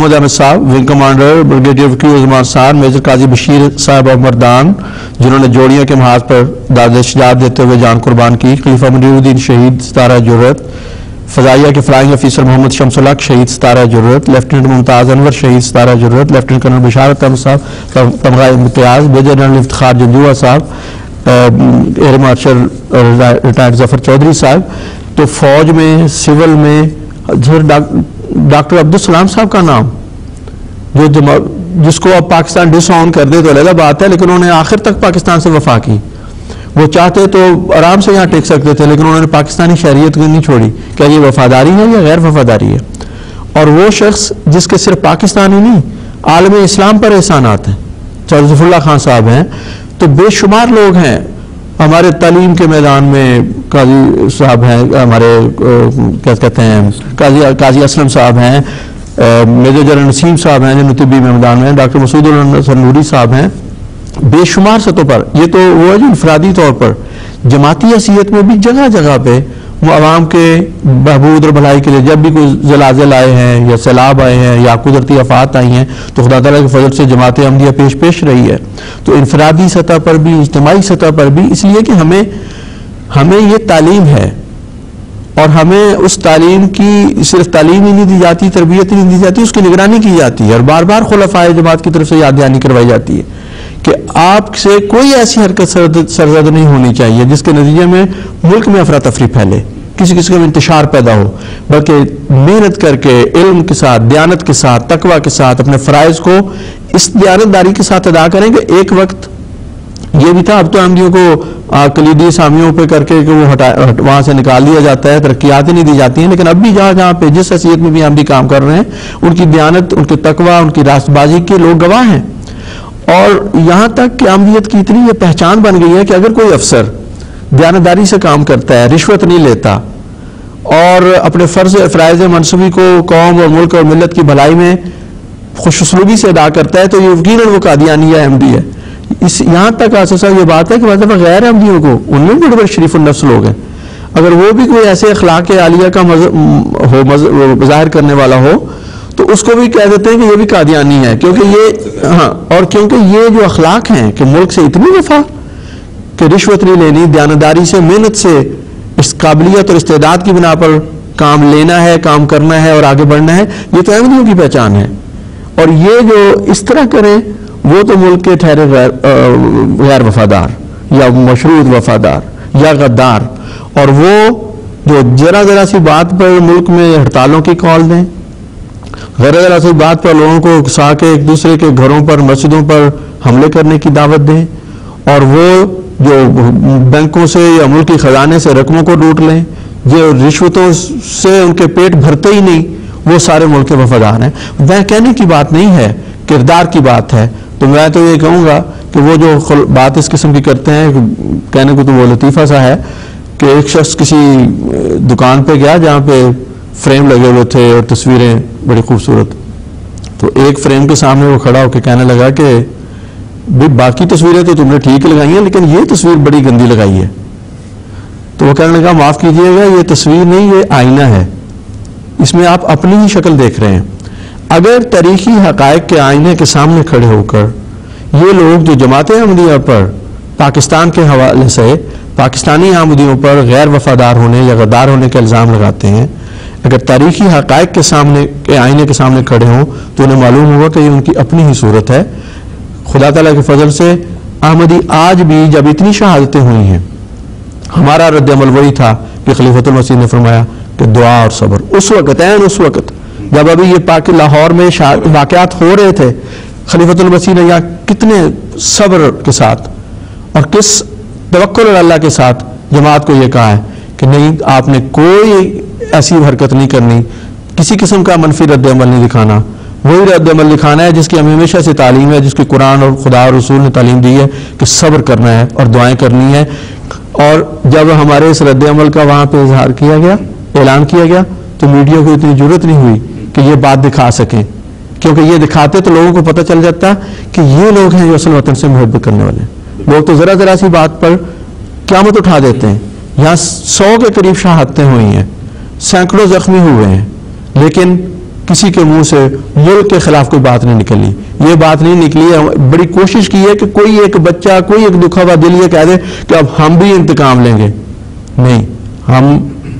محمد احمد صاحب wing commander brigadier وکیل عثمان صاحب، میجر قاضی بشیر صاحب اور مردان جنہوں نے جوڑیاں کے محاذ پر داد شجاعت دیتے ہوئے جان قربان کی، خلیفہ منیر الدین شہید ستارہ جرت، فضائیہ کے فلائنگ افیسر محمد شمس الحق شہید ستارہ جرت، لیفٹیننٹ ممتاز انور شہید ستارہ جرت، لیفٹیننٹ کرنل بشارت احمد صاحب تمغہ امتیاز، میجر جنرل افتخار جنجوعہ صاحب، ایئر مارشل ریٹائرڈ ظفر چودھری صاحب. تو فوج میں سول میں ڈاکٹر عبدالسلام صاحب کا نام جس کو اب پاکستان ڈس آن کر دے تو علیحدہ بات ہے، لیکن انہوں نے آخر تک پاکستان سے وفا کی. وہ چاہتے تو آرام سے یہاں ٹک سکتے تھے، لیکن انہوں نے پاکستانی شہریت کو نہیں چھوڑی. کیا یہ وفاداری ہے یا غیر وفاداری ہے؟ اور وہ شخص جس کے صرف پاکستان ہی نہیں عالم اسلام پر احسانات ہیں، چودھری ظفر اللہ خان صاحب ہیں، تو بے شمار لوگ ہیں ہمارے تعلیم کے میدان میں. قاضی صاحب ہیں ہمارے، کیا کہتے ہیں، قاضی اسلم صاحب ہیں، میجر جنرل نسیم صاحب ہیں جو طبی میدان میں، ڈاکٹر مسعود النصر نوری صاحب ہیں. بے شمار سطح پر یہ تو وہ ہے جو انفرادی طور پر، جماعتی حیثیت میں بھی جگہ جگہ پہ وہ عوام کے بہبود اور بھلائی کے لیے جب بھی کوئی زلازل آئے ہیں یا سیلاب آئے ہیں یا قدرتی آفات آئی ہیں تو خدا تعالیٰ کے فضل سے جماعت احمدیہ پیش رہی ہے. تو انفرادی سطح پر بھی، اجتماعی سطح پر بھی، اس لیے کہ ہمیں یہ تعلیم ہے اور ہمیں اس تعلیم کی صرف تعلیم ہی نہیں دی جاتی، تربیت ہی نہیں دی جاتی، اس کی نگرانی کی جاتی ہے. اور بار بار خلفائے جماعت کی طرف سے یاد دہانی کروائی جاتی ہے کہ آپ سے کوئی ایسی حرکت سرزد نہیں ہونی چاہیے جس کے نتیجے میں ملک میں افراتفری پھیلے، کسی قسم کا انتشار پیدا ہو، بلکہ محنت کر کے علم کے ساتھ، دیانت کے ساتھ، تقوی کے ساتھ اپنے فرائض کو اس دیانتداری کے ساتھ ادا کریں. کہ ایک وقت یہ بھی تھا، اب تو احمدیوں کو کلیدی اسامیوں پہ کر کے کہ وہ وہاں سے نکال دیا جاتا ہے، ترقیات ہی نہیں دی جاتی ہیں، لیکن اب بھی جہاں پہ جس حیثیت میں بھی احمدی کام کر رہے ہیں ان کی دیانت، ان کے تقوی، ان کی راست بازی کے لوگ گواہ ہیں. اور یہاں تک کہ احمدیت کی اتنی یہ پہچان بن گئی ہے کہ اگر کوئی افسر دیانتداری سے کام کرتا ہے، رشوت نہیں لیتا اور اپنے فرائض منصبی کو قوم اور ملک اور ملت کی بھلائی میں خوش اسلوبی سے ادا کرتا ہے تو یہ یقیناً وہ قادیانی یا احمدی ہے. یہاں تک اساسا یہ بات ہے کہ بعض دفعہ غیر احمدیوں کو، ان میں بڑے بڑے شریف النفس لوگ ہیں، اگر وہ بھی کوئی ایسے اخلاق عالیہ کا ظاہر کرنے والا ہو تو اس کو بھی کہہ دیتے ہیں کہ یہ بھی قادیانی ہے. کیونکہ یہ جو اخلاق ہیں کہ ملک سے اتنی وفا کہ رشوت نہیں لینی، دیانتداری سے، محنت سے، اس قابلیت اور استعداد کی بنا پر کام لینا ہے، کام کرنا ہے اور آگے بڑھنا ہے، یہ تو احمدیوں کی پہچان ہے. اور یہ جو اس طرح کریں وہ تو ملک کے ٹھہرے غیر وفادار یا مشروط وفادار یا غدار. اور وہ جو ذرا سی بات پر ملک میں ہڑتالوں کی کال دیں، ذرا سی بات پر لوگوں کو اکسا کے ایک دوسرے کے گھروں پر، مسجدوں پر حملے کرنے کی دعوت دیں، اور وہ جو بینکوں سے یا ملکی خزانے سے رقموں کو لوٹ لیں، جو رشوتوں سے ان کے پیٹ بھرتے ہی نہیں، وہ سارے ملک کے وفادار ہیں. وہ کہنے کی بات نہیں ہے، کردار کی بات ہے. تو میں تو یہ کہوں گا کہ وہ جو بات اس قسم کی کرتے ہیں، کہنے کو تو وہ لطیفہ سا ہے کہ ایک شخص کسی دکان پہ گیا جہاں پہ فریم لگے ہوئے تھے اور تصویریں بڑی خوبصورت، تو ایک فریم کے سامنے وہ کھڑا ہو کے کہنے لگا کہ باقی تصویریں تو تم نے ٹھیک لگائی ہیں لیکن یہ تصویر بڑی گندی لگائی ہے. تو وہ کہنے لگا معاف کیجئے گا، یہ تصویر نہیں، یہ آئینہ ہے، اس میں آپ اپنی ہی شکل دیکھ رہے ہیں. اگر تاریخی حقائق کے آئینے کے سامنے کھڑے ہو کر یہ لوگ جو جماعت احمدیہ پر پاکستان کے حوالے سے پاکستانی احمدیوں پر غیر وفادار ہونے یا غدار ہونے کے الزام لگاتے ہیں، اگر تاریخی حقائق کے سامنے کے آئینے کے سامنے کھڑے ہوں تو انہیں معلوم ہوگا کہ یہ ان کی اپنی ہی صورت ہے. خدا تعالیٰ کے فضل سے احمدی آج بھی جب اتنی شہادتیں ہوئی ہیں، ہمارا رد عمل وہی تھا کہ خلیفۃ المسیح نے فرمایا کہ دعا اور صبر. اس وقت جب ابھی یہ پاک لاہور میں واقعات ہو رہے تھے، خلیفۃ المسیح نے یہاں کتنے صبر کے ساتھ اور کس توکل اللہ کے ساتھ جماعت کو یہ کہا ہے کہ نہیں، آپ نے کوئی ایسی حرکت نہیں کرنی، کسی قسم کا منفی رد عمل نہیں دکھانا. وہی رد عمل دکھانا ہے جس کی ہمیں ہمیشہ سے تعلیم ہے، جس کی قرآن اور خدا اور رسول نے تعلیم دی ہے کہ صبر کرنا ہے اور دعائیں کرنی ہے. اور جب ہمارے اس رد عمل کا وہاں پہ اظہار کیا گیا، اعلان کیا گیا، تو میڈیا کو اتنی ضرورت نہیں ہوئی کہ یہ بات دکھا سکیں، کیونکہ یہ دکھاتے تو لوگوں کو پتہ چل جاتا کہ یہ لوگ ہیں جو اصل وطن سے محبت کرنے والے ہیں. لوگ تو ذرا سی بات پر قیامت اٹھا دیتے ہیں. یہاں 100 کے قریب شہادتیں ہوئی ہیں، سینکڑوں زخمی ہوئے ہیں، لیکن کسی کے منہ سے ملک کے خلاف کوئی بات نہیں نکلی. یہ بات نہیں نکلی ہے. بڑی کوشش کی ہے کہ کوئی ایک بچہ, کوئی ایک دکھا ہوا دل یہ کہہ دے کہ اب ہم بھی انتقام لیں گے. نہیں, ہم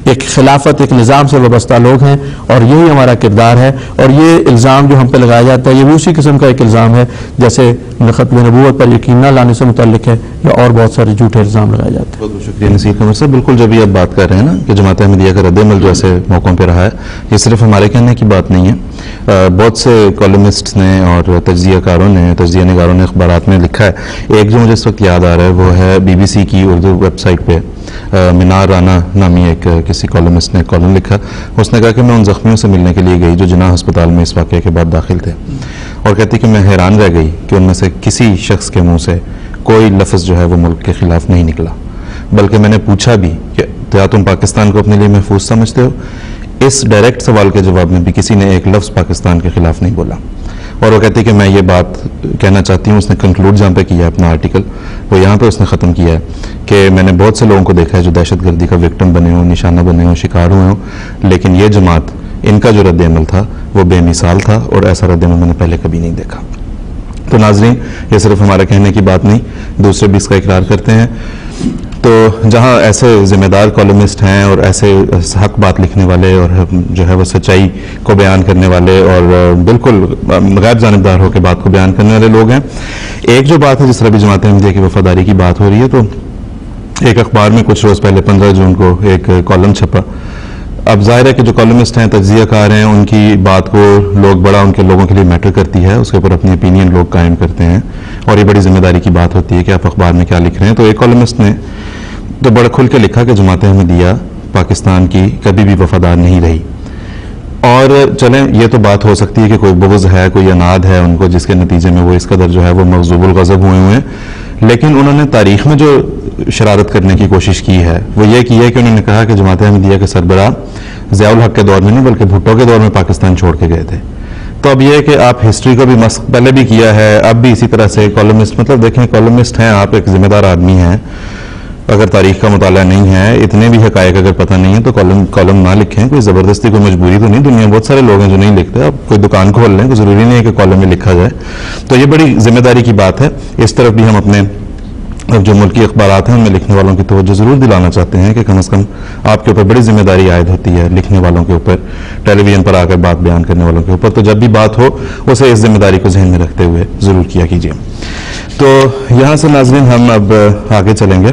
ایک خلافت, ایک نظام سے وابستہ لوگ ہیں اور یہی ہمارا کردار ہے. اور یہ الزام جو ہم پہ لگایا جاتا ہے یہ بھی اسی قسم کا ایک الزام ہے جیسے ختم نبوت پر یقین نہ لانے سے متعلق ہے یا اور بہت سارے جھوٹے الزام لگائے جاتے ہیں. بہت بہت شکریہ نصیر قمر صاحب. بالکل جب بھی آپ بات کر رہے ہیں نا کہ جماعت احمدیہ کا رد عمل جو ایسے موقعوں پہ رہا ہے, یہ صرف ہمارے کہنے کی بات نہیں ہے. بہت سے کالمسٹ نے اور تجزیہ کاروں نے, تجزیہ نگاروں نے اخبارات میں لکھا ہے. ایک جو مجھے اس وقت یاد آ رہا ہے وہ ہے BBC کی اردو ویب سائٹ پہ منار رانا نامی ایک کسی کالمسٹ نے کالم لکھا. اس نے کہا کہ میں ان زخمیوں سے ملنے کے لیے گئی جو جناح ہسپتال میں اس واقعے کے بعد داخل تھے, اور کہتی کہ میں حیران رہ گئی کہ ان میں سے کسی شخص کے منہ سے کوئی لفظ جو ہے وہ ملک کے خلاف نہیں نکلا, بلکہ میں نے پوچھا بھی کہ کیا تم پاکستان کو اپنے لیے محفوظ سمجھتے ہو. اس ڈائریکٹ سوال کے جواب میں بھی کسی نے ایک لفظ پاکستان کے خلاف نہیں بولا. اور وہ کہتی کہ میں یہ بات کہنا چاہتی ہوں, اس نے کنکلوڈ جہاں پہ کیا اپنا آرٹیکل, وہ یہاں پہ اس نے ختم کیا ہے کہ میں نے بہت سے لوگوں کو دیکھا ہے جو دہشت گردی کا وکٹم بنے ہوں, نشانہ بنے ہوں, شکار ہوئے ہوں, لیکن یہ جماعت, ان کا جو رد عمل تھا وہ بے مثال تھا اور ایسا رد عمل میں نے پہلے کبھی نہیں دیکھا. تو ناظرین, یہ صرف ہمارے کہنے کی بات نہیں, دوسرے بھی اس کا اقرار کرتے ہیں. تو جہاں ایسے ذمہ دار کالمسٹ ہیں اور ایسے حق بات لکھنے والے اور جو ہے وہ سچائی کو بیان کرنے والے اور بالکل غیر جانبدار ہو کے بات کو بیان کرنے والے لوگ ہیں, ایک جو بات ہے جس طرح بھی جماعت احمدیہ کی وفاداری کی بات ہو رہی ہے, تو ایک اخبار میں کچھ روز پہلے 15 جون کو ایک کالم چھپا. اب ظاہر ہے کہ جو کالمسٹ ہیں, تجزیہ کار ہیں, ان کی بات کو لوگ بڑا ان کے لوگوں کے لیے میٹر کرتی ہے, اس کے اوپر اپنی اپینین لوگ قائم کرتے ہیں اور یہ بڑی ذمہ داری کی بات ہوتی ہے کہ آپ اخبار میں کیا لکھ رہے ہیں. تو ایک کالمسٹ نے تو بڑا کھل کے لکھا کہ جماعت احمدیہ پاکستان کی کبھی بھی وفادار نہیں رہی. اور چلیں, یہ تو بات ہو سکتی ہے کہ کوئی بغض ہے, کوئی اناد ہے ان کو جس کے نتیجے میں وہ اس قدر جو ہے وہ مغضوب الغضب ہوئے ہیں, لیکن انہوں نے تاریخ میں جو شرارت کرنے کی کوشش کی ہے وہ یہ کی ہے کہ انہوں نے کہا کہ جماعت احمدیہ کے سربراہ ضیاء الحق کے دور میں نہیں بلکہ بھٹو کے دور میں پاکستان چھوڑ کے گئے تھے. تو اب یہ ہے کہ آپ ہسٹری کو بھی مسخ پہلے بھی کیا ہے, اب بھی اسی طرح سے کالمسٹ, مطلب دیکھیں کالمسٹ ہیں آپ, ایک ذمہ دار آدمی ہیں, اگر تاریخ کا مطالعہ نہیں ہے, اتنے بھی حقائق اگر پتہ نہیں ہے تو کالم نہ لکھیں. کوئی زبردستی کوئی مجبوری تو نہیں, دنیا بہت سارے لوگ ہیں جو نہیں لکھتے, آپ کوئی دکان کھول لیں, کوئی ضروری نہیں ہے کہ کالم میں لکھا جائے. تو یہ بڑی ذمہ داری کی بات ہے. اس طرف بھی ہم اپنے جو ملکی اخبارات ہیں ان میں لکھنے والوں کی توجہ ضرور دلانا چاہتے ہیں کہ کم از کم آپ کے اوپر بڑی ذمہ داری عائد ہوتی ہے لکھنے والوں کے اوپر, ٹیلی ویژن پر آ کر بات بیان کرنے والوں کے اوپر. تو جب بھی بات ہو اسے اس ذمہ داری کو ذہن میں رکھتے ہوئے ضرور کیا کیجیے. تو یہاں سے ناظرین ہم اب آگے چلیں گے.